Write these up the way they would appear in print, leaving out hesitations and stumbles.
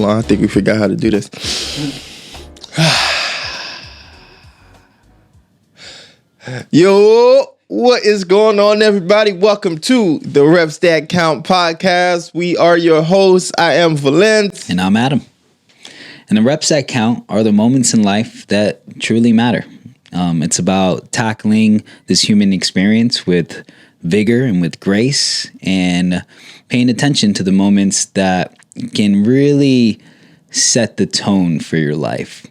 Hold on, I think we forgot how to do this. Yo, what is going on, everybody? Welcome to the Reps That Count podcast. We are your hosts. I am Valentz. And I'm Adam. And the reps that count are the moments in life that truly matter. It's about tackling this human experience with vigor and with grace and paying attention to the moments that can really set the tone for your life.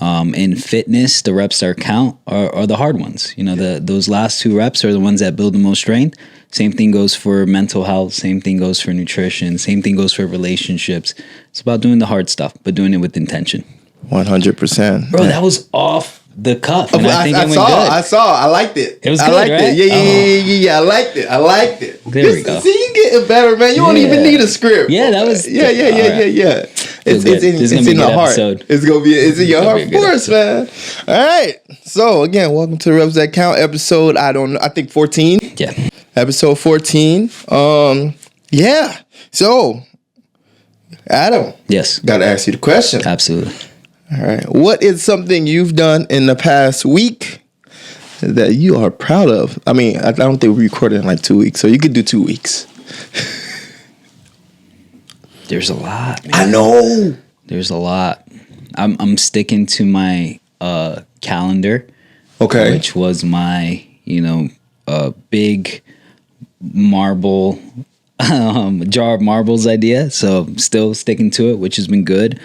In fitness, the reps that count are the hard ones. You know, those last two reps are the ones that build the most strength. Same thing goes for mental health. Same thing goes for nutrition. Same thing goes for relationships. It's about doing the hard stuff, but doing it with intention. 100%. Bro, that was off the cuff. And I think it went good. I saw. I liked it. It was I good, liked right? it. Yeah. I liked it. There we go. See, you getting better, man. You don't even need a script. Yeah, that was. Yeah. It's in the heart. Episode. It's in your heart, of course, man. All right. So again, welcome to the Reps That Count episode. I think 14. Yeah. Episode 14. Yeah. So, Adam. Yes. Got to ask you the question. Absolutely. All right. What is something you've done in the past week that you are proud of? I mean, I don't think we recorded in like 2 weeks, so you could do 2 weeks. There's a lot, man. I know. There's a lot. I'm sticking to my calendar. Okay. Which was my, big marble jar of marbles idea. So I'm still sticking to it, which has been good.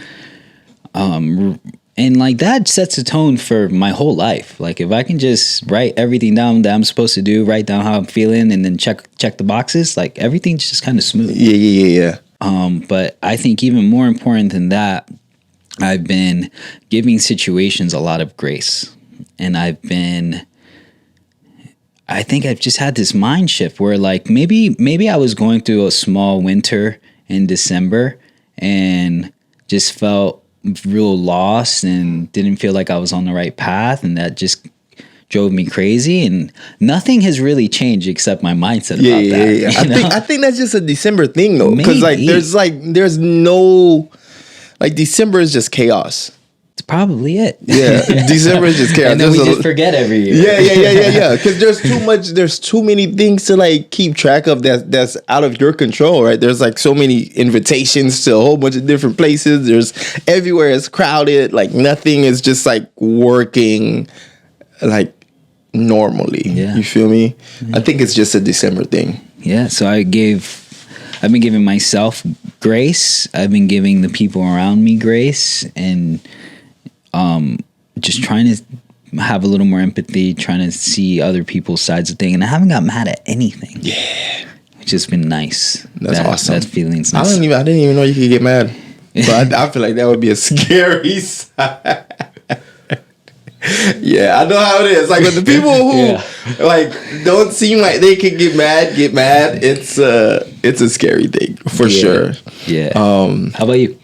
And like that sets a tone for my whole life. Like if I can just write everything down that I'm supposed to do, write down how I'm feeling, and then check the boxes, like everything's just kind of smooth. Yeah. But I think even more important than that, I've been giving situations a lot of grace. And I think I've just had this mind shift where like maybe I was going through a small winter in December and just felt real lost and didn't feel like I was on the right path, and that just drove me crazy, and nothing has really changed except my mindset about that. Yeah. I think that's just a December thing though, because there's no December is just chaos. It's probably it. Yeah, December is just chaos. And then we just forget every year. Yeah. Because there's too many things to like keep track of that's out of your control, right? There's like so many invitations to a whole bunch of different places. There's everywhere it's crowded. Like nothing is just like working like normally. Yeah. You feel me? Yeah. I think it's just a December thing. Yeah. So I've been giving myself grace. I've been giving the people around me grace, and just trying to have a little more empathy, trying to see other people's sides of things. And I haven't got mad at anything. Yeah. Which has been nice. That's awesome. That feeling's nice. I didn't even know you could get mad. But I feel like that would be a scary side. Yeah, I know how it is. Like with the people who like don't seem like they can get mad. It's a scary thing for sure. Yeah. How about you?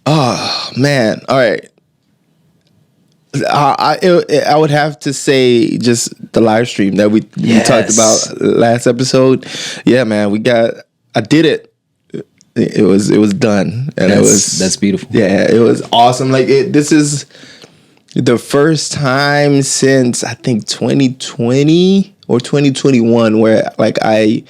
Oh man. All right. I would have to say just the live stream that we talked about last episode. Yeah, man. I did it. It was done, and that's beautiful. Yeah, it was awesome. Like this is the first time since I think 2020 or 2021 where like I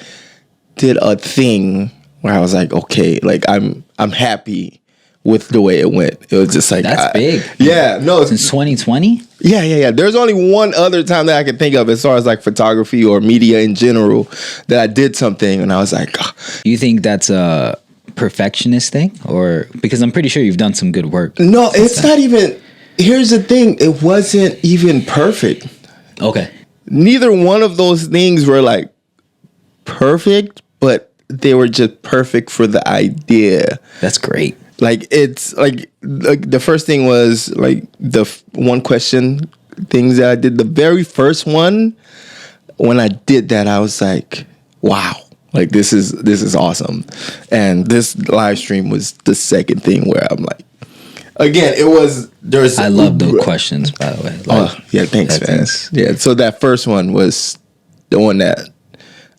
did a thing where I was like, okay, like I'm happy with the way it went. It was just like that's big. Yeah, no, since 2020. Yeah. There's only one other time that I can think of as far as like photography or media in general that I did something and I was like, oh. You think that's a perfectionist thing, or because I'm pretty sure you've done some good work? No, it's not even. Here's the thing. It wasn't even perfect. Okay. Neither one of those things were like perfect, but they were just perfect for the idea. That's great. Like it's like the first thing was like the one question things that I did. The very first one, when I did that, I was like, wow. Like this is awesome. And this live stream was the second thing where I'm like, again, I love those questions, by the way. Yeah, thanks, man. Yeah, so that first one was the one that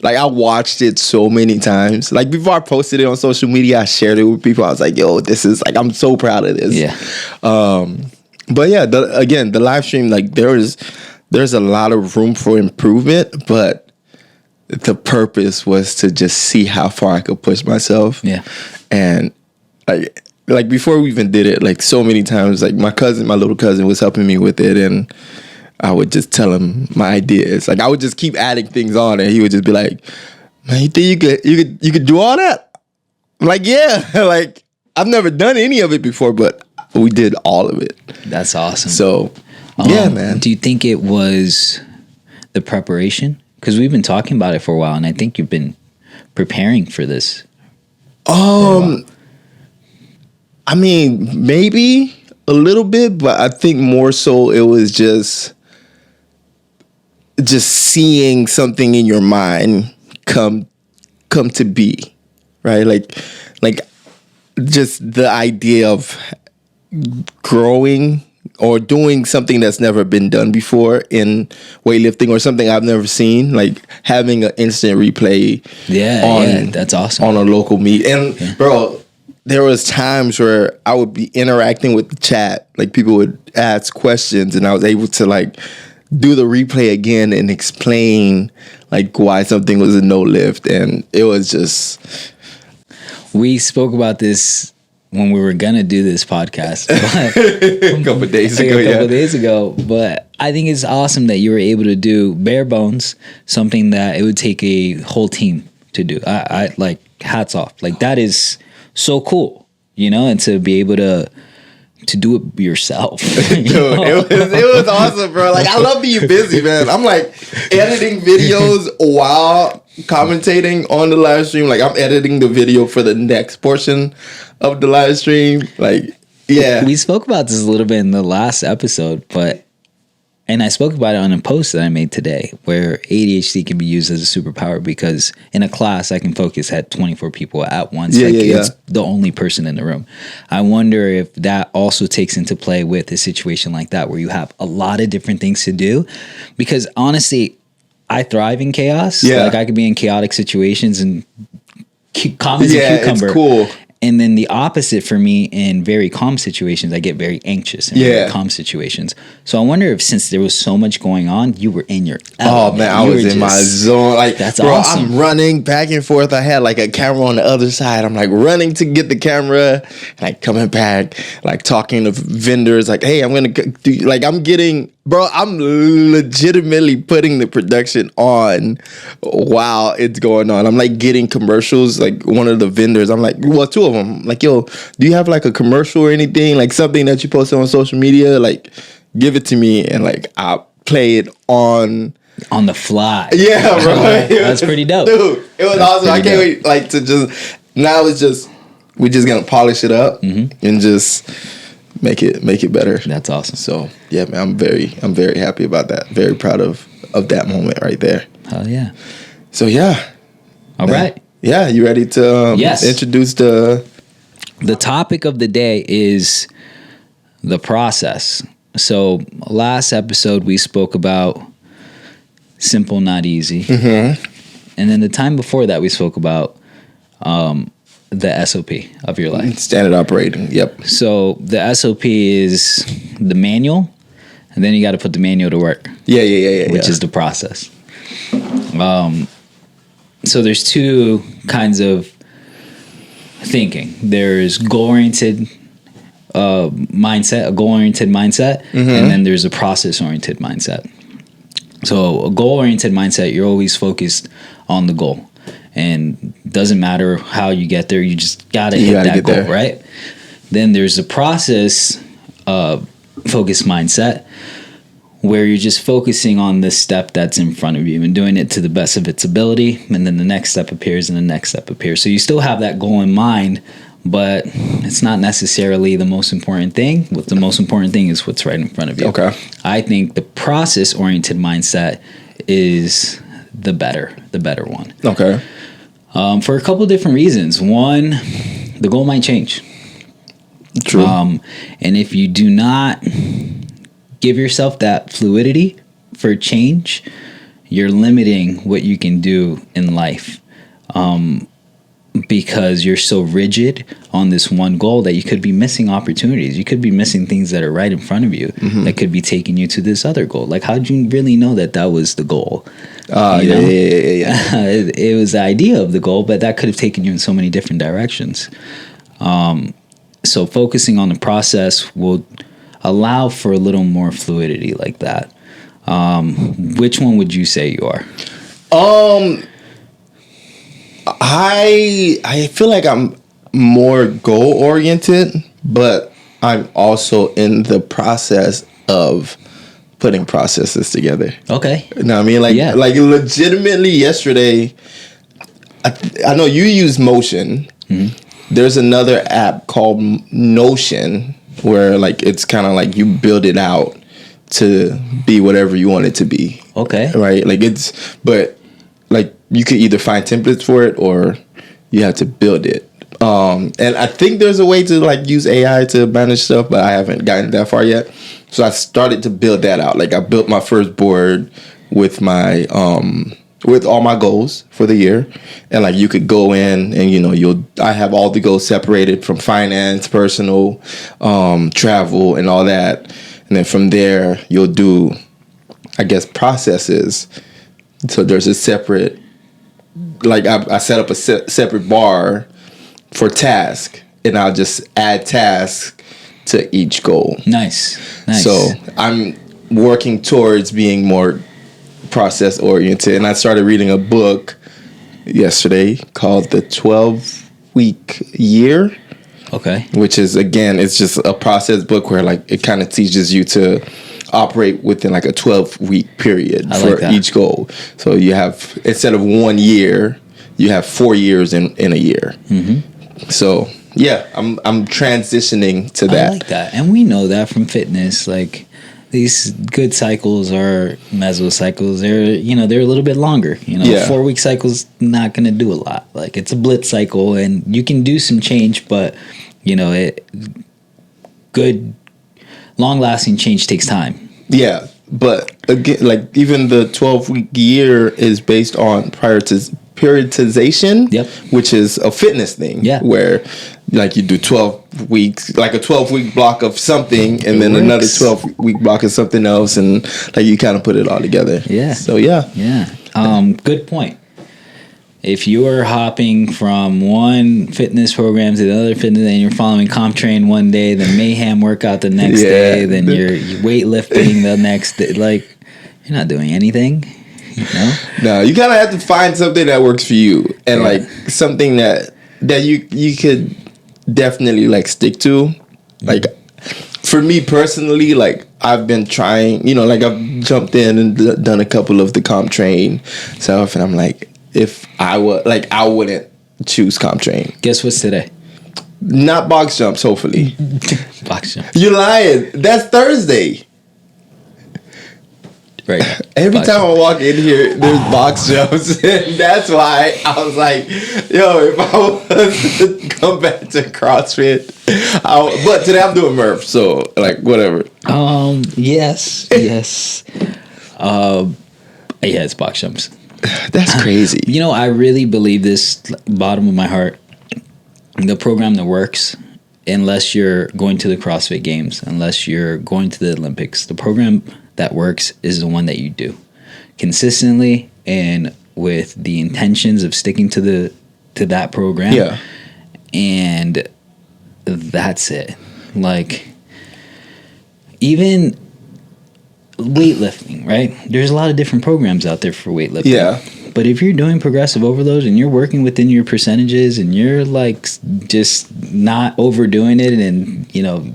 Like, I watched it so many times. Like, before I posted it on social media, I shared it with people. I was like, yo, this is like, I'm so proud of this. Yeah. But yeah, the live stream, like, there's a lot of room for improvement, but the purpose was to just see how far I could push myself. Yeah. And like before we even did it, like, so many times, like, my little cousin was helping me with it, and I would just tell him my ideas. Like, I would just keep adding things on, and he would just be like, "Man, you think you could do all that?" I'm like, "Yeah." Like, I've never done any of it before, but we did all of it. That's awesome. So, yeah, man. Do you think it was the preparation? Because we've been talking about it for a while, and I think you've been preparing for this. I mean, maybe a little bit, but I think more so it was just seeing something in your mind come to be, right? Like just the idea of growing or doing something that's never been done before in weightlifting, or something I've never seen, like having an instant replay. Yeah, that's awesome. On a local meet. And bro, there was times where I would be interacting with the chat, like people would ask questions, and I was able to like do the replay again and explain like why something was a no lift, and it was just. We spoke about this when we were gonna do this podcast a couple days ago. But I think it's awesome that you were able to do bare bones, something that it would take a whole team to do. I like, hats off. Like, that is so cool, you know, and to be able to do it yourself. Dude, it was awesome, bro. Like, I love being busy, man. I'm like editing videos while commentating on the live stream. Like, I'm editing the video for the next portion of the live stream. Like, yeah. We spoke about this a little bit in the last episode, and I spoke about it on a post that I made today, where ADHD can be used as a superpower, because in a class I can focus at 24 people at once. It's the only person in the room. I wonder if that also takes into play with a situation like that, where you have a lot of different things to do, because honestly, I thrive in chaos. Yeah. Like, I could be in chaotic situations and calm as a cucumber. It's cool. And then the opposite for me, in very calm situations, I get very anxious in very calm situations. So I wonder if, since there was so much going on, you were in your element. Oh man, I was in my zone. Like, that's bro, awesome. I'm running back and forth. I had like a camera on the other side. I'm like running to get the camera, like coming back, like talking to vendors. Like, hey, I'm gonna do. Like, I'm legitimately putting the production on while it's going on. I'm like getting commercials. Like, one of the vendors, I'm like, well, two of them. Like, yo, do you have like a commercial or anything? Like, something that you posted on social media? Like, give it to me, and like I'll play it on the fly. Yeah, bro. That's pretty dope. Dude, it was awesome. I can't wait. Like, to just, now it's just, we're just gonna polish it up and just make it better. That's awesome. So yeah, man, I'm very happy about that. Very proud of that moment right there. Hell yeah. So yeah. All right. Yeah, you ready to introduce the topic of the day is the process. So last episode we spoke about simple, not easy. And then the time before that we spoke about the SOP of your life. Standard operating, yep. So the SOP is the manual, and then you got to put the manual to work. Yeah. Which is the process. So there's two kinds of thinking. There's goal-oriented mindset, a goal-oriented mindset, and then there's a process-oriented mindset. So a goal-oriented mindset, you're always focused on the goal. And doesn't matter how you get there, you just gotta hit that goal, right? Then there's a process focused mindset, where you're just focusing on the step that's in front of you and doing it to the best of its ability, and then the next step appears and the next step appears. So you still have that goal in mind, but it's not necessarily the most important thing. What the most important thing is what's right in front of you. Okay. I think the process-oriented mindset is the better one. Okay. For a couple different reasons. One, the goal might change. True. And if you do not give yourself that fluidity for change, you're limiting what you can do in life. Because you're so rigid on this one goal that you could be missing opportunities. You could be missing things that are right in front of you that could be taking you to this other goal. Like, how'd you really know that was the goal? Yeah. It was the idea of the goal, but that could have taken you in so many different directions. So focusing on the process will allow for a little more fluidity like that. Which one would you say you are? I feel like I'm more goal oriented, but I'm also in the process of putting processes together. Okay. You know what I mean? Like legitimately yesterday, I know you use Motion. Mm-hmm. There's another app called Notion where like it's kind of like you build it out to be whatever you want it to be. Okay. Right? But like you could either find templates for it or you have to build it. And I think there's a way to like use AI to manage stuff, but I haven't gotten that far yet. So I started to build that out. Like I built my first board with my with all my goals for the year, and like you could go in and I have all the goals separated from finance, personal, travel, and all that, and then from there you'll do, I guess, processes. So there's a separate, like I set up a separate bar for task, and I'll just add tasks to each goal. Nice. So I'm working towards being more process oriented, and I started reading a book yesterday called The 12-Week Year. Okay. Which is, again, it's just a process book where like it kind of teaches you to operate within like a 12-week period for each goal. So you have, instead of 1 year, you have 4 years in a year. Mm-hmm. So yeah, I'm transitioning to that. I like that. And we know that from fitness, like these good cycles are mesocycles. They're a little bit longer. 4-week cycles not going to do a lot. Like it's a blitz cycle, and you can do some change, but good long-lasting change takes time. Yeah, but again, like even the 12-week year is based on periodization, which is a fitness thing. Yeah, where like you do 12 weeks, like a 12-week block of something, and then another 12-week block of something else, and like you kind of put it all together. Yeah. So yeah. Good point. If you are hopping from one fitness program to the other fitness, and you're following CompTrain one day, then Mayhem workout the next day, then you're weightlifting the next day, like you're not doing anything. No, you kind of have to find something that works for you, and like something that you could definitely like stick to. Like for me personally, like I've been trying, like I've jumped in and done a couple of the CompTrain stuff, and I'm like, if I would, like, I wouldn't choose CompTrain. Guess what's today? Not box jumps, hopefully. Box jumps. You're lying. That's Thursday. Right. Every time I walk in here, there's box jumps. And that's why I was like, yo, if I was to come back to CrossFit, but today I'm doing Murph, so like whatever. Yes. It's box jumps. That's crazy. I really believe this, bottom of my heart. The program that works, unless you're going to the CrossFit Games, unless you're going to the Olympics, the program that works is the one that you do consistently and with the intentions of sticking to that program. Yeah. And that's it. Like, even weightlifting, right? There's a lot of different programs out there for weightlifting. Yeah. But if you're doing progressive overload and you're working within your percentages and you're like just not overdoing it and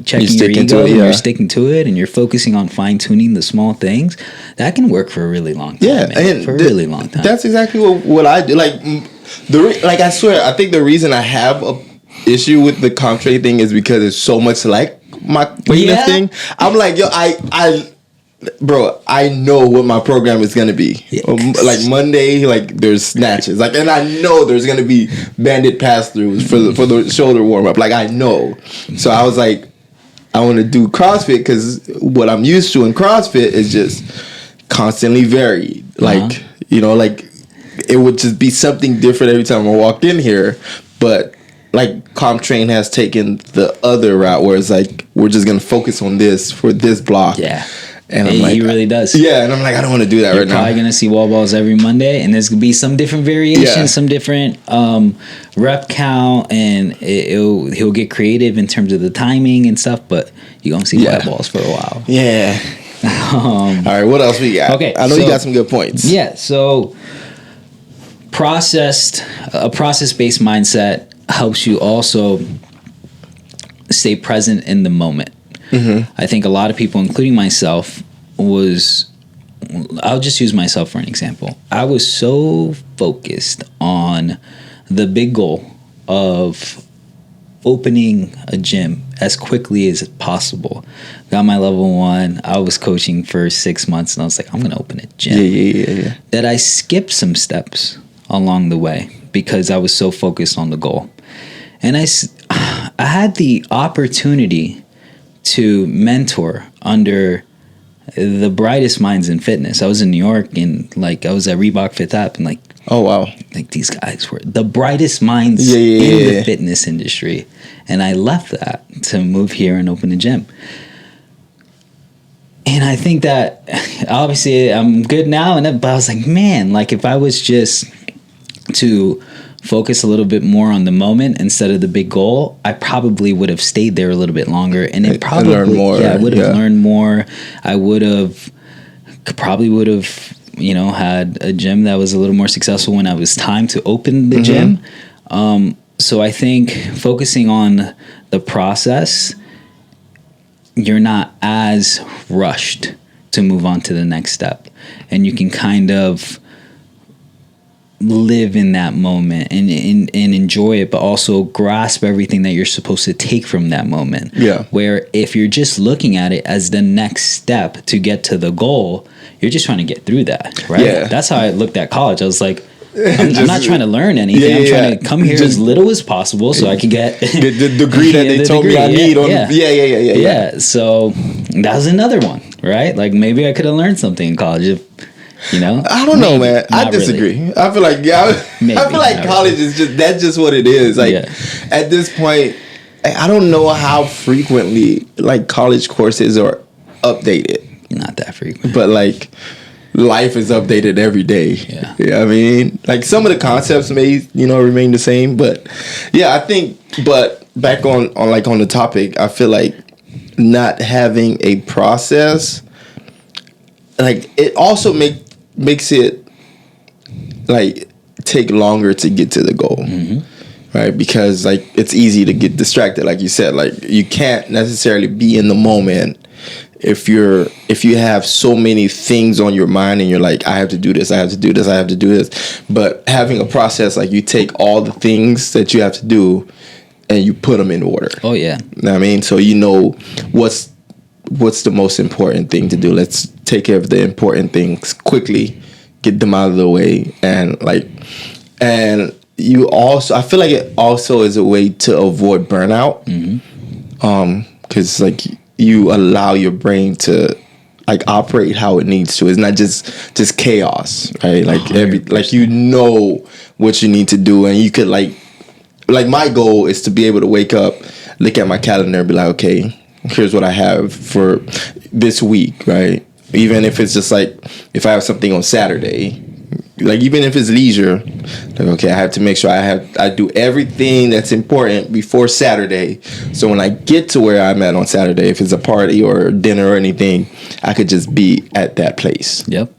checking your ego and you're sticking to it and you're focusing on fine tuning the small things, that can work for a really long time. And for a really long time. That's exactly what I do. Like I swear, I think the reason I have a issue with the CompTrain thing is because it's so much like my weightlifting. Yeah. I'm like, yo, Bro, I know what my program is gonna be. Like Monday, like there's snatches, like, and I know there's gonna be banded pass throughs for the shoulder warm up. Like I know, so I was like, I want to do CrossFit because what I'm used to in CrossFit is just constantly varied. Like You know, like it would just be something different every time I walked in here. But like CompTrain has taken the other route where it's like we're just gonna focus on this for this block. Yeah. And I'm like, he really does. Yeah, and I'm like, I don't want to do that You're right now. You're probably gonna see wall balls every Monday, and there's gonna be some different variations, Yeah. some different rep count, and he'll get creative in terms of the timing and stuff. But you're gonna see white balls for a while. Yeah. All right, what else we got? Okay, I know you got some good points. Yeah, so a process-based mindset helps you also stay present in the moment. Mm-hmm. I think a lot of people, including myself, I'll just use myself for an example. I was so focused on the big goal of opening a gym as quickly as possible. Got my level 1. I was coaching for 6 months, and I was like, I'm going to open a gym. Yeah. That I skipped some steps along the way because I was so focused on the goal. And I had the opportunity to mentor under the brightest minds in fitness. I was in New York, and like I was at Reebok Fifth Ave, and like, oh wow, like these guys were the brightest minds in the fitness industry. And I left that to move here and open a gym. And I think that obviously I'm good now, but I was like, man, like if I was just to focus a little bit more on the moment instead of the big goal, I probably would have stayed there a little bit longer, and it probably learned more. Yeah, I would have learned more. I would have had a gym that was a little more successful when it was time to open the gym. So I think focusing on the process, you're not as rushed to move on to the next step, and you can kind of live in that moment and enjoy it, but also grasp everything that you're supposed to take from that moment. Yeah. Where if you're just looking at it as the next step to get to the goal, you're just trying to get through that, right? Yeah. That's how I looked at college. I was like, I'm not trying to learn anything. I'm trying to come here as little as possible so I can get the degree that they told me I need. Yeah. So that was another one, right? Like maybe I could have learned something in college. I don't know, man. I disagree. Really. I feel like college is just what it is. Like at this point, I don't know how frequently like college courses are updated. Not that frequent, but like life is updated every day. Yeah, I mean, like some of the concepts may remain the same, but yeah, I think. But back on the topic, I feel like not having a process, like it also makes it like take longer to get to the goal. Right? Because like it's easy to get distracted, like you said. Like you can't necessarily be in the moment if you have so many things on your mind and you're like, I have to do this, I have to do this, I have to do this. But having a process, like you take all the things that you have to do and you put them in order. Oh yeah. You know what I mean? So you know what's the most important thing to do. Let's take care of the important things quickly, get them out of the way, and you also, I feel like it also is a way to avoid burnout. Because like you allow your brain to like operate how it needs to. It's not just chaos, right? Like 100%. Like you know what you need to do, and you could like my goal is to be able to wake up, look at my calendar, and be like, okay, here's what I have for this week, right? Even if it's just like if I have something on Saturday, like even if it's leisure, like okay, I have to make sure I do everything that's important before Saturday, so when I get to where I'm at on Saturday, if it's a party or dinner or anything, I could just be at that place. Yep.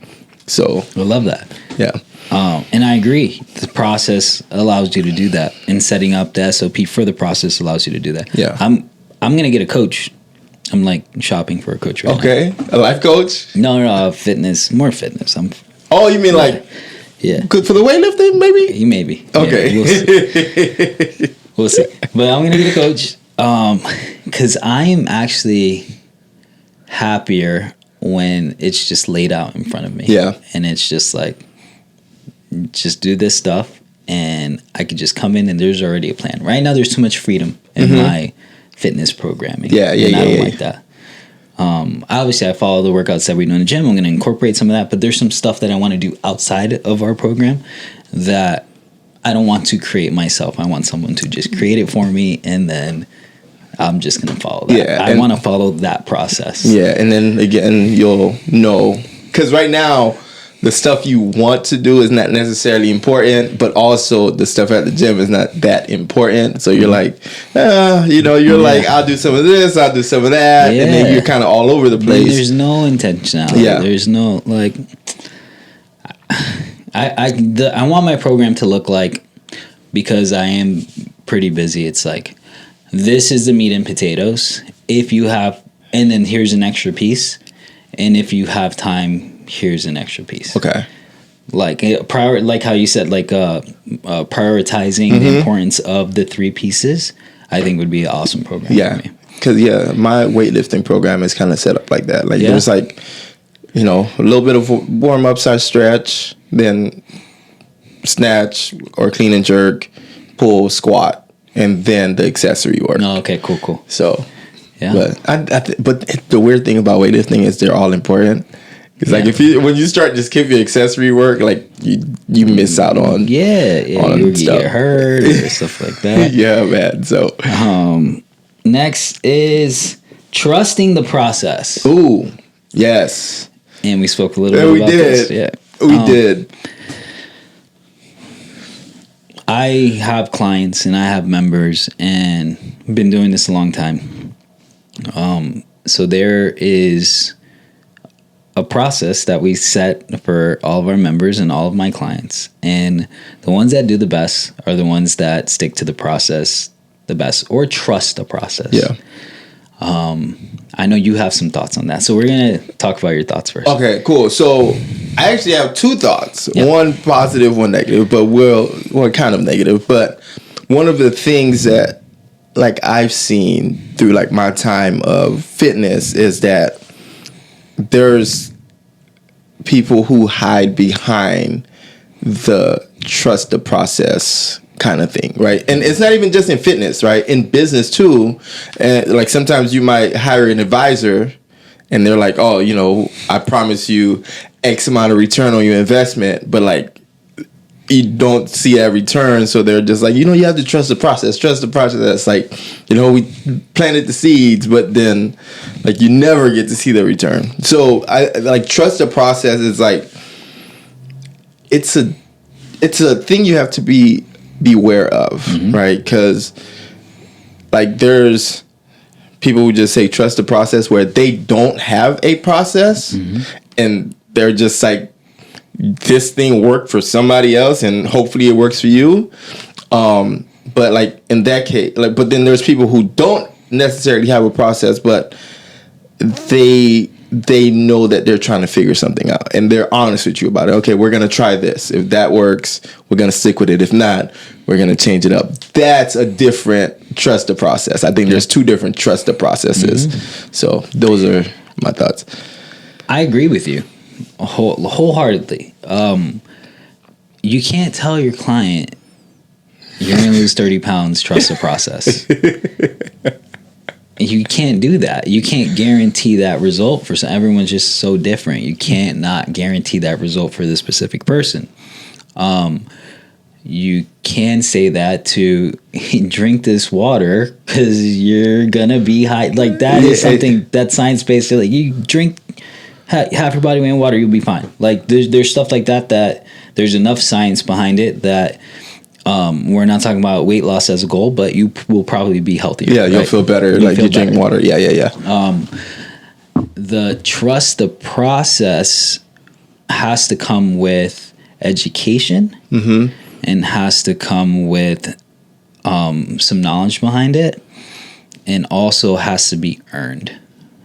So I love that. Yeah. And I agree. The process allows you to do that, and setting up the SOP for the process allows you to do that. Yeah. I'm gonna get a coach. I'm like shopping for a coach right now. Okay, a life coach? No, fitness, more fitness. Oh, you mean like? Yeah. Good for the weightlifting, maybe? Maybe. Okay. Yeah, we'll see. But I'm going to get a coach because I am actually happier when it's just laid out in front of me. Yeah. And it's just like, just do this stuff, and I could just come in and there's already a plan. Right now, there's too much freedom in my fitness programming. Yeah. And I don't like that. Obviously, I follow the workouts that we do in the gym. I'm going to incorporate some of that, but there's some stuff that I want to do outside of our program that I don't want to create myself. I want someone to just create it for me, and then I'm just going to follow that. Yeah, I want to follow that process. Yeah, and then again, you'll know. Because right now, the stuff you want to do is not necessarily important, but also the stuff at the gym is not that important. So you're like, you're like, I'll do some of this, I'll do some of that, and then you're kind of all over the place. There's no intentionality. Yeah. There's no, like, I want my program to look like, because I am pretty busy, it's like, this is the meat and potatoes. If you have, and then here's an extra piece. And if you have time, here's an extra piece. Okay. Like like how you said, like prioritizing the importance of the 3 pieces, I think would be an awesome program for me. Because, my weightlifting program is kind of set up like that. Like, there's like, a little bit of warm-ups, I stretch, then snatch or clean and jerk, pull, squat, and then the accessory work. Oh, okay, cool. So, yeah. But the weird thing about weightlifting is they're all important. It's like when you start just skipping accessory work, like you miss out on you get hurt or stuff like that. Yeah, man. So next is trusting the process. Ooh, yes. And we spoke a little bit about this. Yeah, we did. I have clients and I have members, and I've been doing this a long time. So there is a process that we set for all of our members and all of my clients. And the ones that do the best are the ones that stick to the process the best or trust the process. Yeah. I know you have some thoughts on that. So we're going to talk about your thoughts first. Okay, cool. So I actually have 2 thoughts. Yep. One positive, one negative, but well, kind of negative. But one of the things that like I've seen through like my time of fitness is that there's people who hide behind the trust the process kind of thing, right? And it's not even just in fitness, right? In business too. And like sometimes you might hire an advisor and they're like, oh, I promise you X amount of return on your investment, but like you don't see that return. So they're just like, you have to trust the process. Trust the process. That's like, we planted the seeds, but then like you never get to see the return. So I like trust the process is like, it's a thing you have to be beware of, right? Because like there's people who just say trust the process where they don't have a process and they're just like, this thing worked for somebody else and hopefully it works for you. But like in that case, like, but then there's people who don't necessarily have a process, but they know that they're trying to figure something out and they're honest with you about it. Okay, we're going to try this. If that works, we're going to stick with it. If not, we're going to change it up. That's a different trust the process. I think there's 2 different trust the processes. So those are my thoughts. I agree with you wholeheartedly. You can't tell your client you're going to lose 30 pounds, trust the process. You can't do that. You can't guarantee that result for some. Everyone's just so different. You can't not guarantee that result for this specific person. You can say that to drink this water because you're gonna be high. Like that is something that's science-based. Like you drink half your body weight in water, you'll be fine. Like there's stuff like that there's enough science behind it that we're not talking about weight loss as a goal, but you will probably be healthier. Yeah, you'll feel better. You drink water. Yeah. The trust the process has to come with education and has to come with some knowledge behind it, and also has to be earned.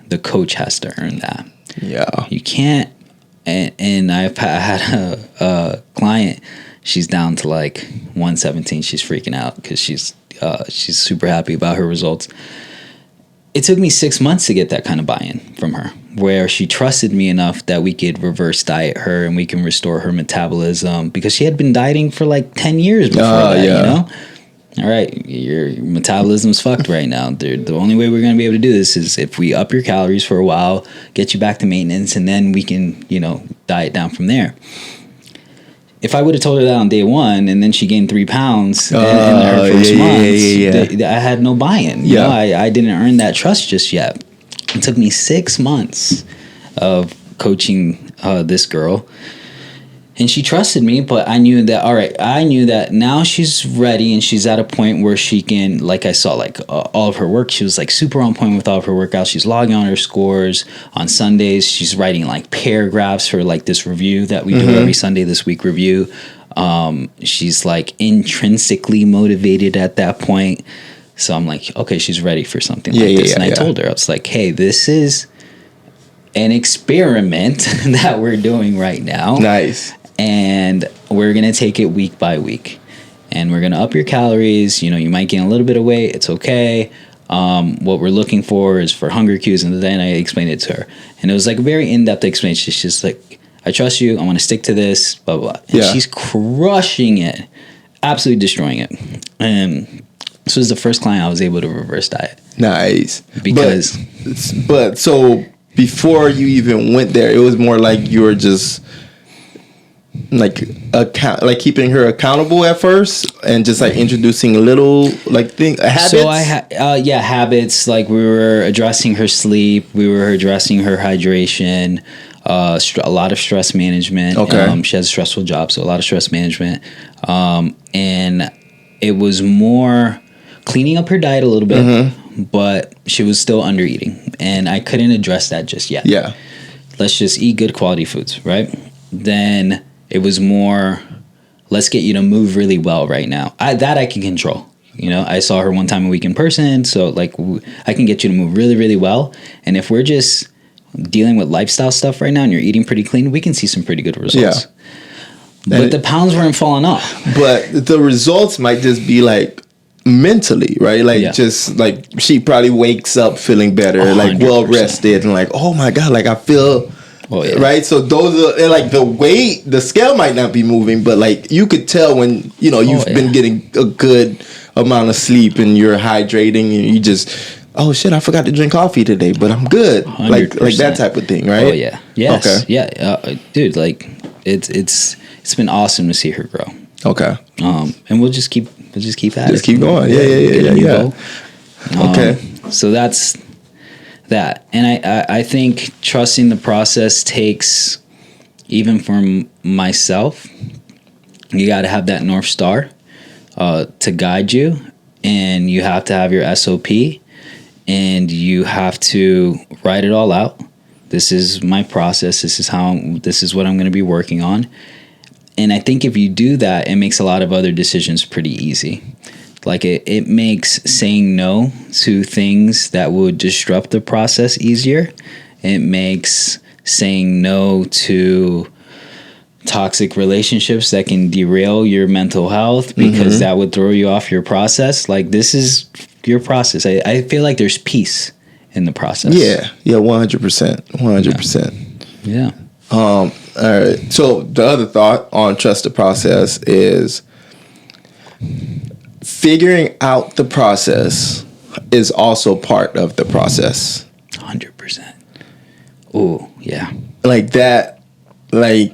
The coach has to earn that. Yeah. You can't, and I've had a client, she's down to like 117. She's freaking out because she's super happy about her results. It took me 6 months to get that kind of buy-in from her, where she trusted me enough that we could reverse diet her and we can restore her metabolism, because she had been dieting for like 10 years before that, all right, your metabolism's fucked right now. The only way we're going to be able to do this is if we up your calories for a while, get you back to maintenance, and then we can, diet down from there. If I would have told her that on day one, and then she gained 3 pounds in her first month, I had no buy-in. You know, I didn't earn that trust just yet. It took me 6 months of coaching this girl. And she trusted me, but I knew that now she's ready and she's at a point where she can, like I saw, all of her work. She was like super on point with all of her workouts. She's logging on her scores on Sundays. She's writing like paragraphs for like this review that we do every Sunday, this week review. She's like intrinsically motivated at that point. So I'm like, okay, she's ready for something like this. And I told her, I was like, hey, this is an experiment that we're doing right now. Nice. And we're going to take it week by week. And we're going to up your calories. You might gain a little bit of weight. It's okay. What we're looking for is for hunger cues. And then I explained it to her. And it was like a very in-depth explanation. She's just like, I trust you. I want to stick to this, blah, blah, blah. And she's crushing it. Absolutely destroying it. And this was the first client I was able to reverse diet. Nice. Because... But so before you even went there, it was more like you were just... like keeping her accountable at first and just like introducing little habits. So habits, like we were addressing her sleep, we were addressing her hydration, a lot of stress management. Okay. She has a stressful job, so a lot of stress management. And it was more cleaning up her diet a little bit, but she was still under eating, and I couldn't address that just yet. Yeah. Let's just eat good quality foods, right? Then it was more, let's get you to move really well right now. I can control. I saw her one time a week in person, so like I can get you to move really, really well. And if we're just dealing with lifestyle stuff right now and you're eating pretty clean, we can see some pretty good results. Yeah. But the pounds weren't falling off. But the results might just be like mentally, right? Like just like she probably wakes up feeling better, 100%. Like well rested, and like, oh my God, like I feel... Right, so those are like the weight. The scale might not be moving, but like you could tell when you've been getting a good amount of sleep and you're hydrating, and you just, oh shit, I forgot to drink coffee today, but I'm good. 100%. Like that type of thing, right? Oh yeah, yes, okay, yeah, dude. Like it's been awesome to see her grow. Okay, and we'll just keep at it. Just keep going. Yeah. Okay, so that's that. And I think trusting the process takes, even for myself, you got to have that North Star to guide you, and you have to have your SOP, and you have to write it all out. This is my process. This is what I'm going to be working on. And I think if you do that, it makes a lot of other decisions pretty easy. Like it makes saying no to things that would disrupt the process easier. It makes saying no to toxic relationships that can derail your mental health because that would throw you off your process. Like this is your process. I feel like there's peace in the process. Yeah, 100%. 100%. Yeah. All right. So the other thought on trust the process is figuring out the process is also part of the process. 100%. Oh, yeah. Like that, like,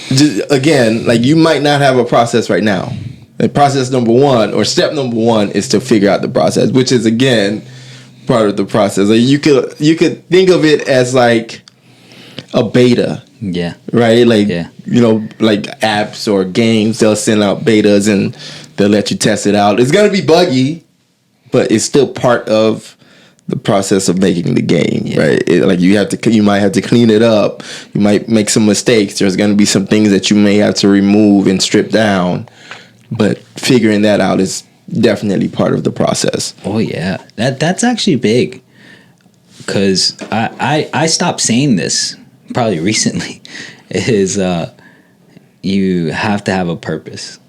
just, again, like you might not have a process right now. And process number one or step number one is to figure out the process, which is, again, part of the process. Like you could think of it as like a beta. Yeah. Right? Like, like apps or games, they'll send out betas and they'll let you test it out. It's going to be buggy, but it's still part of the process of making the game, right? You might have to clean it up. You might make some mistakes. There's going to be some things that you may have to remove and strip down, but figuring that out is definitely part of the process. Oh yeah, that's actually big, because I stopped saying this probably recently. Is you have to have a purpose,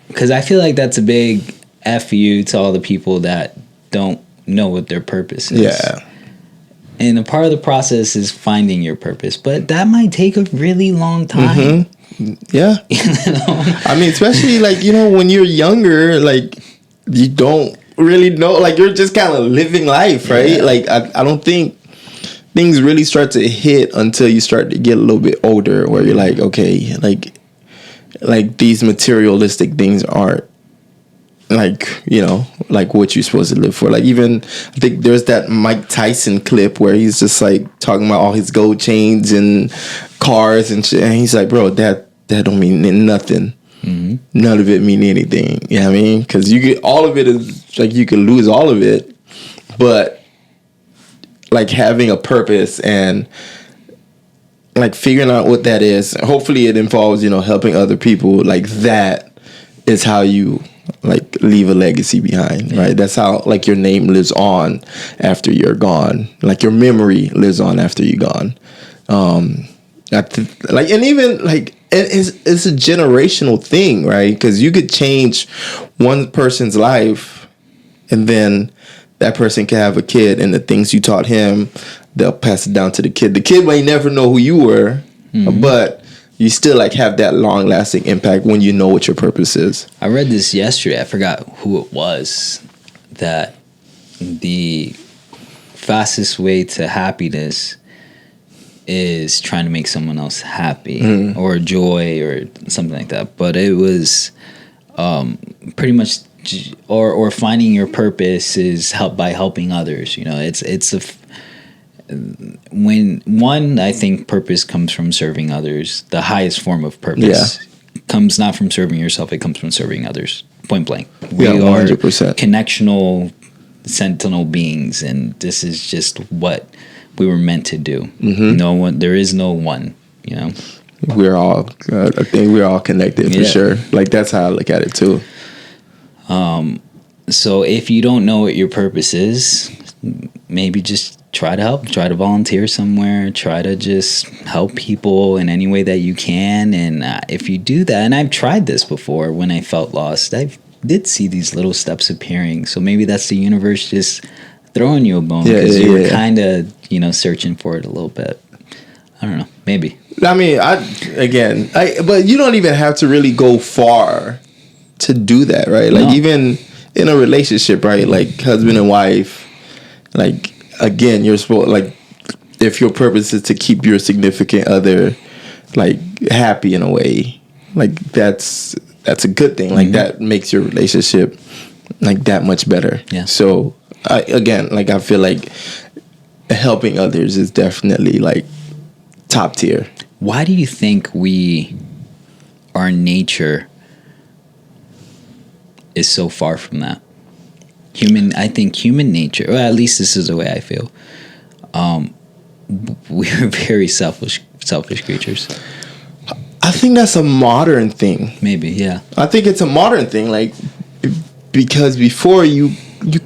because I feel like that's a big FU to all the people that don't know what their purpose is. Yeah. And a part of the process is finding your purpose, but that might take a really long time. Yeah. I mean, especially like, you know, when you're younger, like you don't really know, like you're just kind of living life, right? Yeah. Like I don't think things really start to hit until you start to get a little bit older, where you're like, okay, like these materialistic things aren't like, you know, like what you're supposed to live for. Like, even I think there's that Mike Tyson clip where he's just like talking about all his gold chains and cars and shit, and he's like, bro, that don't mean nothing. Mm-hmm. None of it mean anything. You know what I mean? Because you get all of it is like you can lose all of it, but like having a purpose and like figuring out what that is, hopefully it involves, you know, helping other people. Like that is how you like leave a legacy behind, right? That's how like your name lives on after you're gone. Like your memory lives on after you're gone. Like, and even like it's a generational thing, right? Because you could change one person's life, and then that person can have a kid, and the things you taught him, they'll pass it down to the kid. The kid may never know who you were, but you still like have that long lasting impact when you know what your purpose is. I read this yesterday. I forgot who it was, that the fastest way to happiness is trying to make someone else happy or joy or something like that. But it was pretty much, or finding your purpose is by helping others. You know, I think purpose comes from serving others. The highest form of purpose comes not from serving yourself, it comes from serving others. Point blank. We are 100%. connectional sentinel beings, and this is just what we were meant to do. No one, there is no one, you know. We're all I think we're all connected for sure. Like that's how I look at it too. So if you don't know what your purpose is, maybe just try to help, try to volunteer somewhere, try to just help people in any way that you can. And if you do that, and I've tried this before when I felt lost, I did see these little steps appearing. So maybe that's the universe just throwing you a bone because you were kind of, you know, searching for it a little bit. I don't know, maybe. I mean, but you don't even have to really go far to do that, right? Like even in a relationship, right? Like husband and wife, like again, you're supposed, like, if your purpose is to keep your significant other like happy in a way, like that's a good thing. Like that makes your relationship like that much better. Yeah. So I feel like helping others is definitely like top tier. Why do you think our nature is so far from that? I think human nature, or at least this is the way I feel. We're very selfish creatures. I think that's a modern thing. Maybe, yeah. I think it's a modern thing, like because before you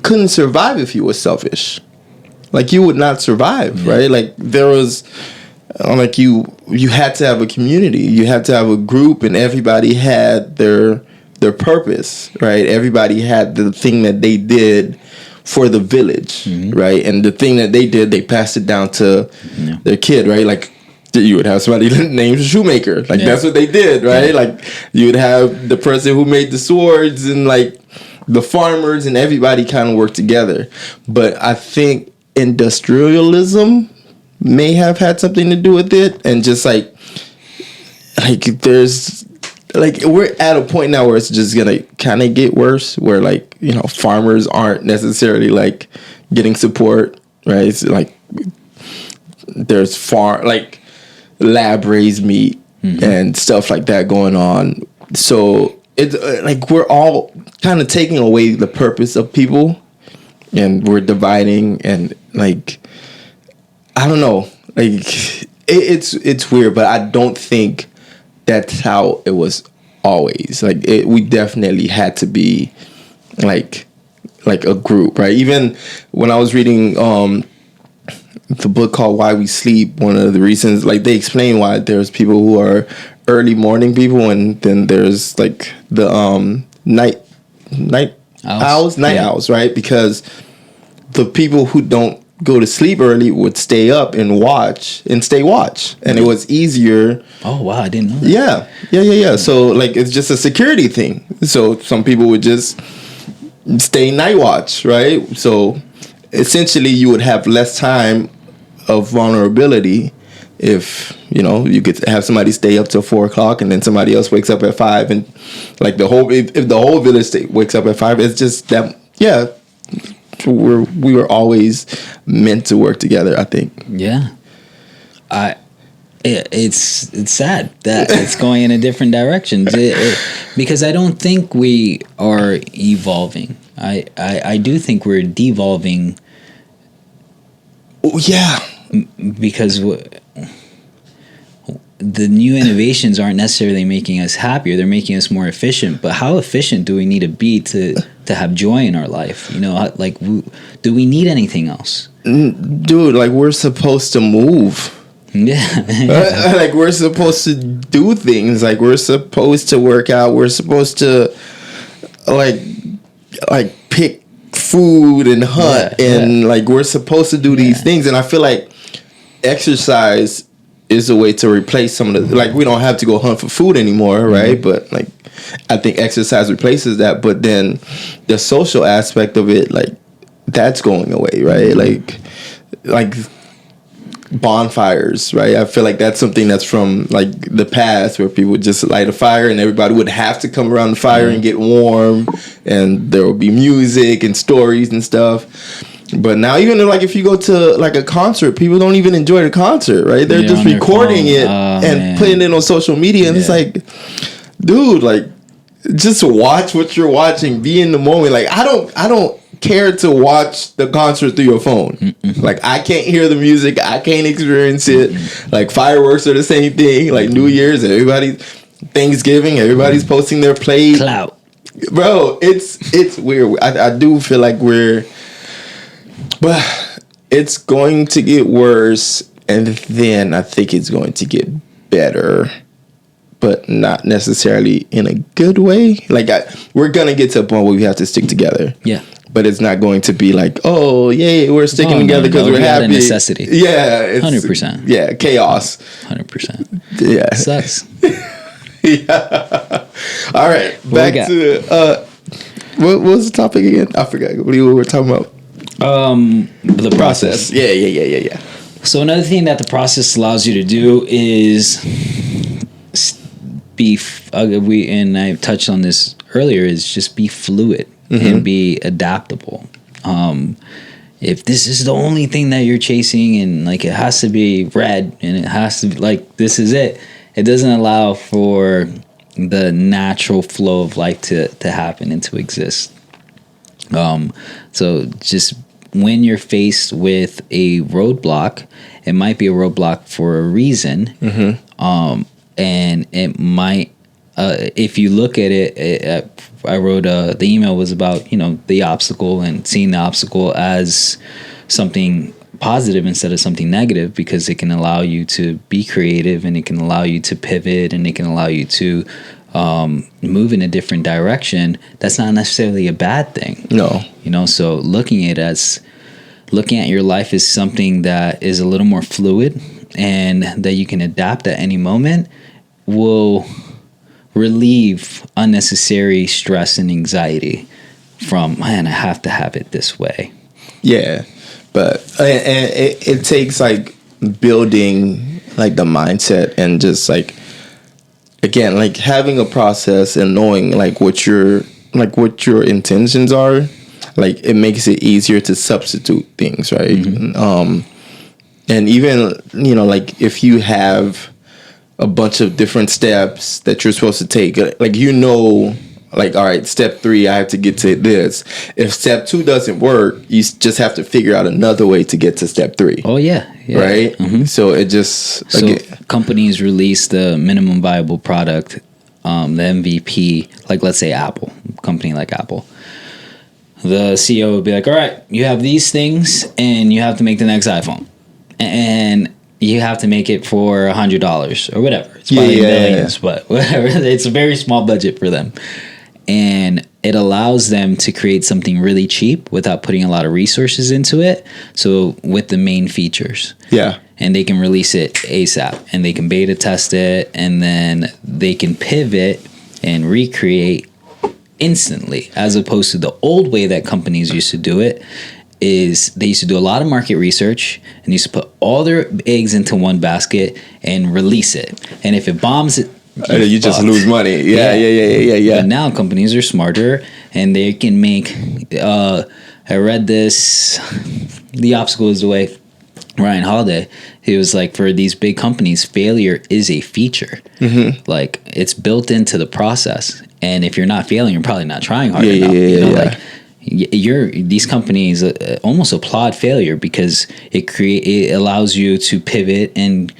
couldn't survive if you were selfish. Like you would not survive, right? Like there was, like you had to have a community, you had to have a group, and everybody had their purpose, right? Everybody had the thing that they did for the village, right? And the thing that they did, they passed it down to their kid, right? Like you would have somebody named Shoemaker, like that's what they did, right? Like you would have the person who made the swords, and like the farmers, and everybody kind of worked together. But I think industrialism may have had something to do with it, and just like there's like we're at a point now where it's just gonna kind of get worse, where like, you know, farmers aren't necessarily like getting support, right? It's like there's like lab raised meat and stuff like that going on. So it's like we're all kind of taking away the purpose of people, and we're dividing, and like I don't know, like it's weird, but I don't think that's how it was always. Like we definitely had to be like a group, right? Even when I was reading the book called Why We Sleep, one of the reasons, like they explain why there's people who are early morning people, and then there's like the night owls, right? Because the people who don't go to sleep early would stay up and watch, and it was easier. Oh wow, I didn't know that. Yeah. So like it's just a security thing. So some people would just stay night watch, right? So essentially you would have less time of vulnerability if you could have somebody stay up till 4:00 and then somebody else wakes up at 5, and like if the whole village wakes up at 5, it's just that we were always meant to work together, I think. Yeah. It's sad that it's going in a different direction because I don't think we are evolving. I do think we're devolving. Oh, yeah. Because the new innovations aren't necessarily making us happier. They're making us more efficient. But how efficient do we need to be to have joy in our life? Like, do we need anything else? Dude, like, we're supposed to move. Yeah. Like, we're supposed to do things. Like, we're supposed to work out. We're supposed to, like pick food and hunt. Like, we're supposed to do these things. And I feel like exercise is a way to replace some of the, like, we don't have to go hunt for food anymore, right? But like, I think exercise replaces that. But then the social aspect of it, like, that's going away, right? Like bonfires, right? I feel like that's something that's from like the past, where people would just light a fire and everybody would have to come around the fire and get warm, and there would be music and stories and stuff. But now, even like if you go to like a concert, people don't even enjoy the concert, right? They're just recording it and putting it on social media, and it's like, dude, like, just watch what you're watching, be in the moment. Like, I don't care to watch the concert through your phone. Like, I can't hear the music, I can't experience it. Like, fireworks are the same thing. Like New Year's, Thanksgiving, everybody's posting their plate. Clout, bro. It's weird. I do feel like but it's going to get worse, and then I think it's going to get better, but not necessarily in a good way. Like, we're going to get to a point where we have to stick together. Yeah. But it's not going to be like, oh, yay, we're sticking together because we're happy. It's a necessity. Yeah. 100%. Yeah, chaos. 100%. Yeah. Sucks. Yeah. All right. Back to, what was the topic again? I forgot what we were talking about. The process. Yeah. So another thing that the process allows you to do is and I touched on this earlier, is just be fluid and be adaptable. If this is the only thing that you're chasing, and like it has to be red and it has to be like this is it doesn't allow for the natural flow of life to happen and to exist. So just when you're faced with a roadblock, it might be a roadblock for a reason. And it might, if you look at it, I wrote, the email was about, the obstacle and seeing the obstacle as something positive instead of something negative, because it can allow you to be creative, and it can allow you to pivot, and it can allow you to move in a different direction. That's not necessarily a bad thing. No. So looking at your life as something that is a little more fluid and that you can adapt at any moment will relieve unnecessary stress and anxiety from, man, I have to have it this way. Yeah. But and it takes like building like the mindset, and just like, again, like having a process and knowing like what your intentions are, like it makes it easier to substitute things, right? And even, like if you have a bunch of different steps that you're supposed to take, like, all right, step 3, I have to get to this. If step 2 doesn't work, you just have to figure out another way to get to step 3. Oh yeah. Right. So it just, companies release the minimum viable product, the MVP, like let's say Apple, company like Apple. The CEO would be like, all right, you have these things and you have to make the next iPhone, and you have to make it for $100 or whatever. It's probably millions, but whatever. It's a very small budget for them. And it allows them to create something really cheap without putting a lot of resources into it. So with the main features. Yeah. And they can release it ASAP, and they can beta test it, and then they can pivot and recreate instantly, as opposed to the old way that companies used to do it. Is they used to do a lot of market research and used to put all their eggs into one basket and release it. And if it bombs, you just lose money. Yeah. But now companies are smarter, and they can make. I read this. The obstacle is the way. Ryan Holiday, he was like, for these big companies, failure is a feature. Like, it's built into the process, and if you're not failing, you're probably not trying hard enough. Like, these companies almost applaud failure, because it allows you to pivot and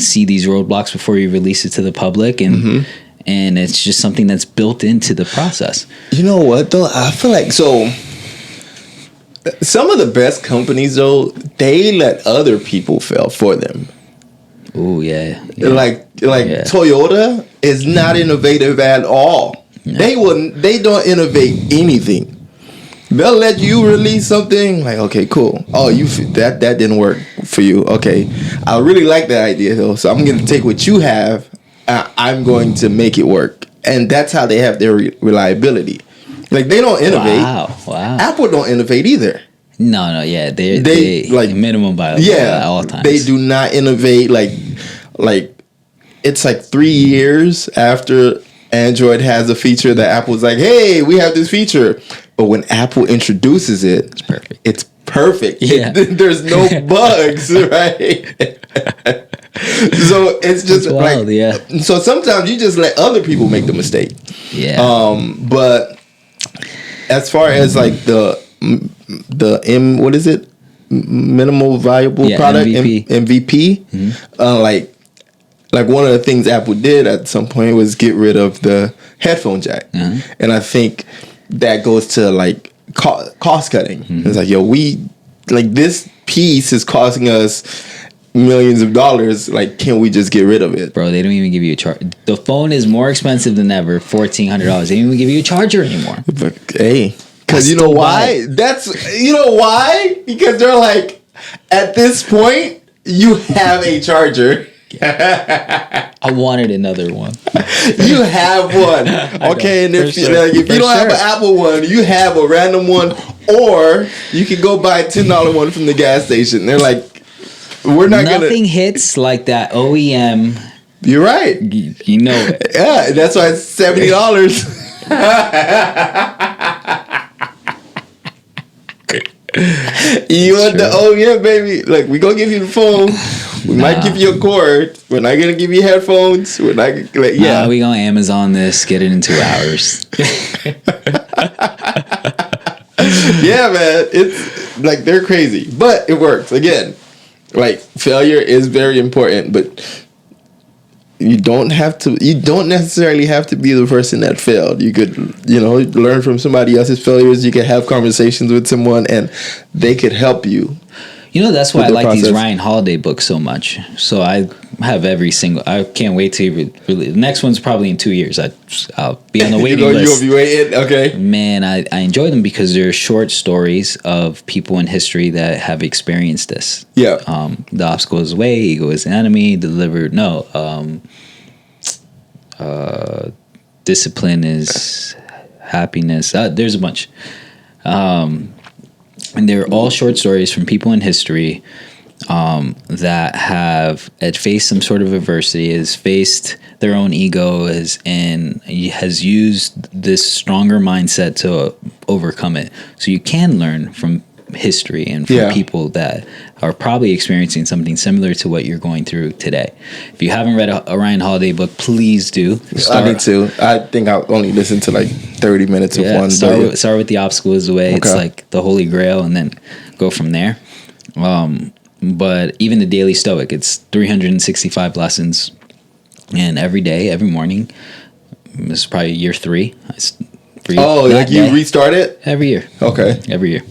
see these roadblocks before you release it to the public, and it's just something that's built into the process. You know what though? I feel like some of the best companies, though, they let other people fail for them. Oh yeah. Like Toyota is not innovative at all. No. They don't innovate anything. They'll let you release something like, okay, cool. Oh, that didn't work for you. Okay, I really like that idea though, so I'm going to take what you have. I'm going to make it work, and that's how they have their reliability. Like, they don't innovate. Wow. Apple don't innovate either. No, yeah. They like minimum viable at all times. They do not innovate. Like it's like 3 years after Android has a feature that Apple's like, hey, we have this feature. But when Apple introduces it, it's perfect. It's perfect. Yeah. There's no bugs, right? So it's just wild, like, so sometimes you just let other people make the mistake. Yeah. But as far as like the what is it? Minimal viable product, MVP. Like one of the things Apple did at some point was get rid of the headphone jack, and I think that goes to like cost cutting. It's like, this piece is costing us millions of dollars. Like, can we just get rid of it? Bro, they don't even give you a charge. The phone is more expensive than ever, $1,400. They don't even give you a charger anymore. But hey, because you know why? Because they're like, at this point, you have a charger. I wanted another one. You have one. Okay, and if you don't have an Apple one, you have a random one, or you can go buy a $10 one from the gas station. They're like, we're not Nothing hits like that OEM. You're right. You know it. Yeah, that's why it's $70. You want the OEM, baby? Like, we gonna give you the phone. We might give you a cord. We're not gonna give you headphones. We're not gonna, we gonna Amazon this, get it in 2 hours. Yeah, man. It's like, they're crazy, but it works. Again, like, failure is very important, but you don't necessarily have to be the person that failed. You could, learn from somebody else's failures. You could have conversations with someone, and they could help you. That's why I like these Ryan Holiday books so much. So I have I can't wait to release. The next one's probably in 2 years. I'll be on the waiting list. You'll be waiting? Okay. Man, I enjoy them because they're short stories of people in history that have experienced this. Yeah. The obstacle is the way, ego is the enemy, discipline is happiness. There's a bunch. And they're all short stories from people in history that have faced some sort of adversity, has faced their own ego, has used this stronger mindset to overcome it. So you can learn from history and from people that are probably experiencing something similar to what you're going through today. If you haven't read a Ryan Holiday book, please do. I need to. I think I'll only listen to like 30 minutes of one. Start with The Obstacle is the Way. Okay. It's like the Holy Grail, and then go from there. But even the Daily Stoic, it's 365 lessons, and every day, every morning. This is probably year 3. You restart it every year. Okay, every year.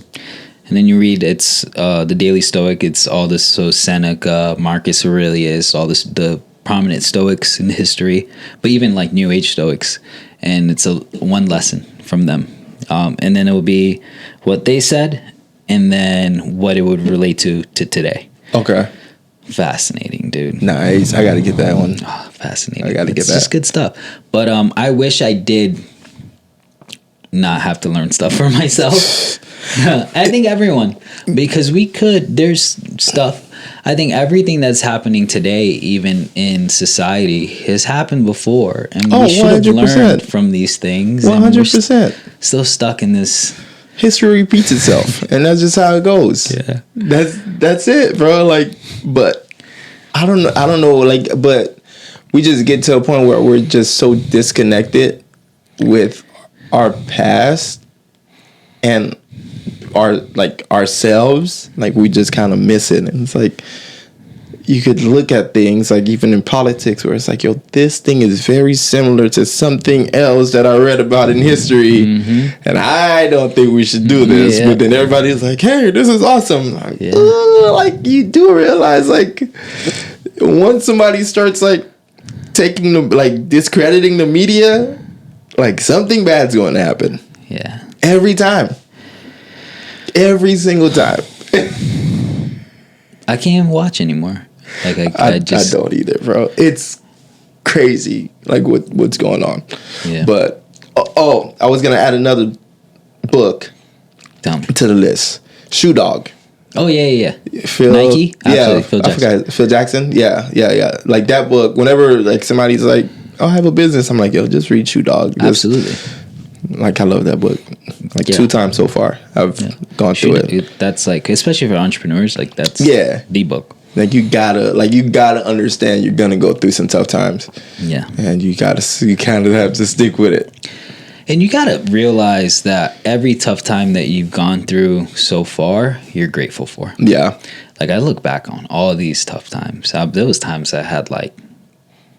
And then you read, it's the Daily Stoic. It's all this, so Seneca, Marcus Aurelius, all this, the prominent Stoics in history, but even like New Age Stoics. And it's one lesson from them. And then it would be what they said and then what it would relate to today. Okay. Fascinating, dude. Nice. I got to get that one. Oh, fascinating. I got to get that. It's just good stuff. But I wish I did not have to learn stuff for myself. I think everyone, because there's stuff. I think everything that's happening today, even in society, has happened before. And we should have 100%. learned from these things. 100%. Still stuck in this. History repeats itself, and that's just how it goes. Yeah. That's it, bro. Like, but I don't know, like, but we just get to a point where we're just so disconnected with our past and ourselves, like we just kind of miss it. And it's like you could look at things like even in politics where it's like, yo, this thing is very similar to something else that I read about in history, and I don't think we should do this. But then everybody's like, hey, this is awesome. Like, like you do realize, like, once somebody starts like taking the, like, discrediting the media, like something bad's going to happen. Yeah. Every time. Every single time. I can't watch anymore. Like I just I don't either, bro. It's crazy, like what's going on. Yeah. But I was gonna add another book to the list. Shoe Dog. Oh yeah. Phil, Nike. Absolutely. Phil Jackson. I forgot Phil Jackson. Yeah. Like that book. Whenever like somebody's like, "Oh, I have a business," I'm like, "Yo, just read Shoe Dog." Absolutely. Like I love that book. Like 2 times so far, I've gone through it. That's like, especially for entrepreneurs, like that's the book. Like you gotta understand you're gonna go through some tough times. Yeah. And you kind of have to stick with it. And you gotta realize that every tough time that you've gone through so far, you're grateful for. Yeah. Like I look back on all these tough times. There was times I had like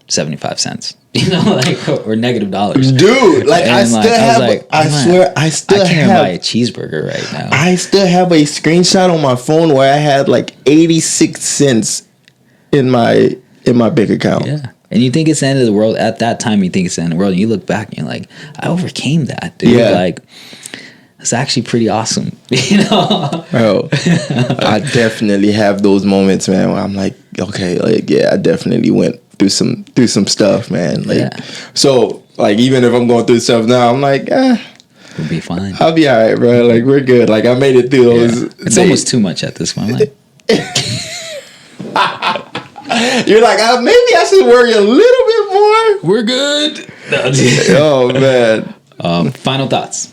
75 cents, like, or negative dollars. Dude, like I swear I can't buy a cheeseburger right now. I still have a screenshot on my phone where I had like 86 cents in my bank account. Yeah. And you think it's the end of the world. At that time, you think it's the end of the world. And you look back and you're like, I overcame that, dude. Yeah. Like, it's actually pretty awesome, Bro, I definitely have those moments, man, where I'm like, okay, like, yeah, I definitely went through some stuff, man. Like, so, like, even if I'm going through stuff now, I'm like, we'll be fine. I'll be all right, bro. Like, we're good. Like, I made it through those. It's almost too much at this point. Like, you're like, maybe I should worry a little bit more. We're good. Oh man. Final thoughts.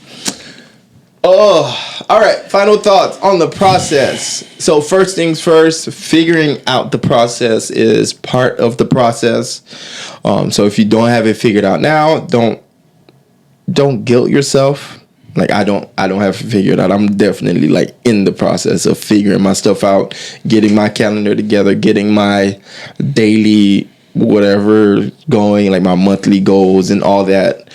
Oh, all right. Final thoughts on the process. So first things first, figuring out the process is part of the process. So if you don't have it figured out now, don't guilt yourself. Like I don't have it figured out. I'm definitely like in the process of figuring my stuff out, getting my calendar together, getting my daily whatever going, like my monthly goals and all that.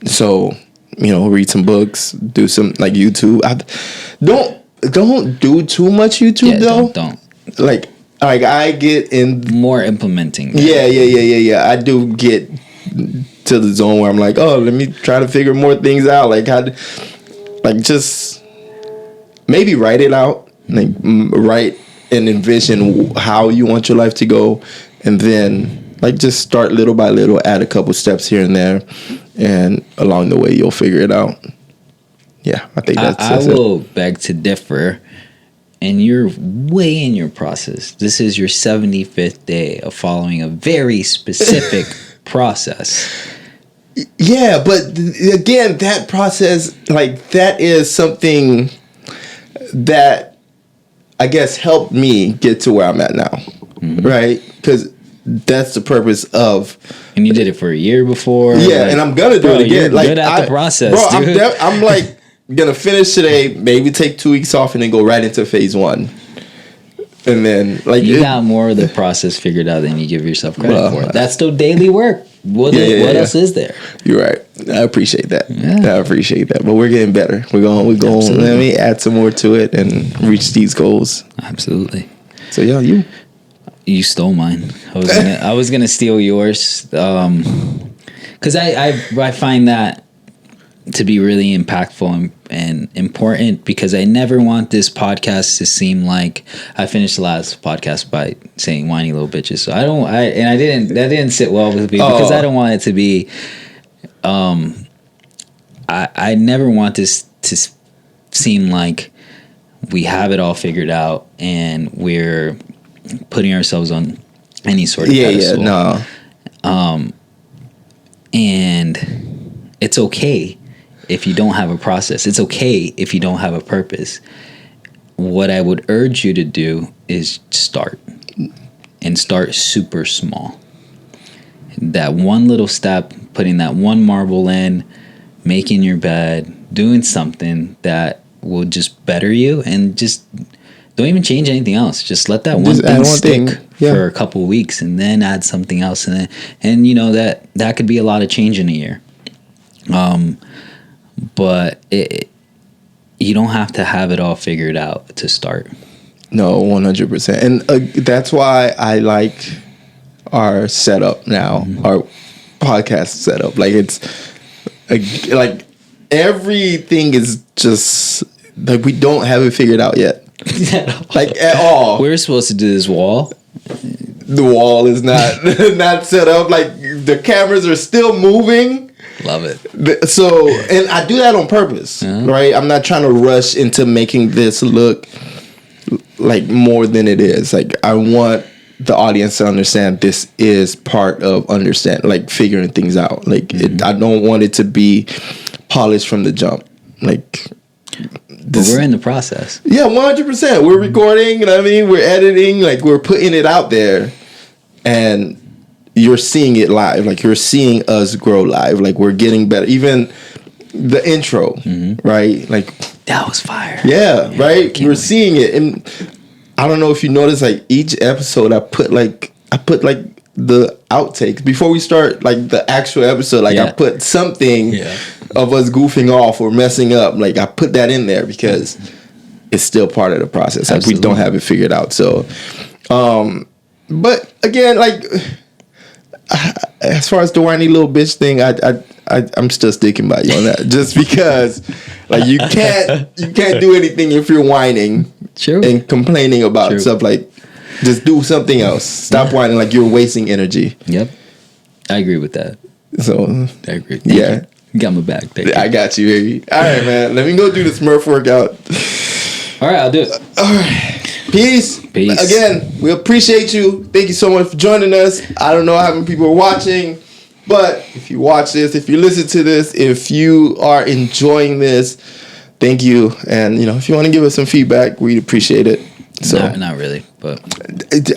So read some books, do some like YouTube. Don't do too much YouTube though. Don't. Like I get in more implementing. Yeah. I do get to the zone where I'm like, oh, let me try to figure more things out. Like just maybe write it out, like write and envision how you want your life to go, and then like just start little by little, add a couple steps here and there, and along the way you'll figure it out. Yeah, I think that's I will beg to differ, and you're way in your process. This is your 75th day of following a very specific process. Yeah, but again, that process, like that is something that I guess helped me get to where I'm at now, right? Because that's the purpose of. And you did it for a year before. Yeah, and I'm gonna do it again. You're like good at the process, bro. dude. I'm like gonna finish today, maybe take 2 weeks off, and then go right into phase 1. And then like you got more of the process figured out than you give yourself credit for. That's still daily work. What else is there? You're right. I appreciate that. Yeah. I appreciate that. But we're getting better. We're going. Absolutely. Let me add some more to it and reach these goals. Absolutely. So you stole mine. I was gonna steal yours. Because I find that to be really impactful and important, because I never want this podcast to seem like I finished the last podcast by saying whiny little bitches. So that didn't sit well with me because I don't want it to be, I never want this to seem like we have it all figured out and we're putting ourselves on any sort of pedestal. Yeah, no. And it's okay if you don't have a process. It's okay if you don't have a purpose. What I would urge you to do is start, and start super small. That one little step, putting that one marble in, making your bed, doing something that will just better you, and just don't even change anything else. Just let that one thing stick for a couple of weeks, and then add something else, and that could be a lot of change in a year. But you don't have to have it all figured out to start. No, 100%. And that's why I like our setup now, our podcast setup. Like, it's like everything is just like we don't have it figured out yet. Like, at all. We're supposed to do this wall. The wall is not set up. Like, the cameras are still moving. Love it. So, and I do that on purpose, right? I'm not trying to rush into making this look like more than it is. Like, I want the audience to understand this is part of like figuring things out. Like, I don't want it to be polished from the jump. Like, but we're in the process. Yeah, 100%. We're recording, you know what I mean? We're editing, like, we're putting it out there, and you're seeing it live. Like, you're seeing us grow live. Like, we're getting better. Even the intro, right? Like, that was fire. Yeah, right? We're seeing it. And I don't know if you notice, like, each episode I put the outtakes before we start, like, the actual episode. Like, I put something of us goofing off or messing up. Like, I put that in there because it's still part of the process. Like, we don't have it figured out. So, but again, like, as far as the whiny little bitch thing, I'm still sticking by you on that. Just because, like, you can't do anything if you're whining and complaining about stuff. Like, just do something else. Stop whining like you're wasting energy. Yep, I agree with that. So I agree. Thank you. You got my back. Thank you. I got you, baby. All right, man. Let me go do the Smurf workout. All right, I'll do it. All right. Peace. Again, we appreciate you. Thank you so much for joining us. I don't know how many people are watching, but if you watch this, if you listen to this, if you are enjoying this, thank you. And, if you want to give us some feedback, we'd appreciate it. So not really, but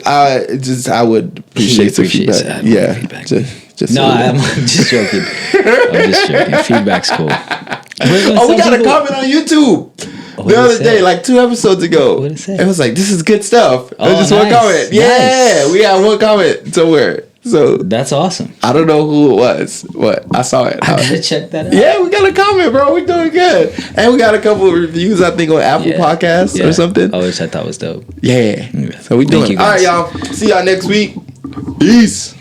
I would appreciate some feedback. Yeah. Feedback. Just I'm just joking. I'm just joking. Feedback's cool. We got a comment on YouTube. The other day, like 2 episodes ago, it was like, "This is good stuff." Just one comment. Yeah, we had one comment somewhere. So that's awesome. I don't know who it was. What? I saw it. I gotta check that out. Yeah, we got a comment, bro. We're doing good, and we got a couple of reviews. I think on Apple Podcasts or something. Which I thought was dope. Yeah. So we doing. All right, y'all. See y'all next week. Peace.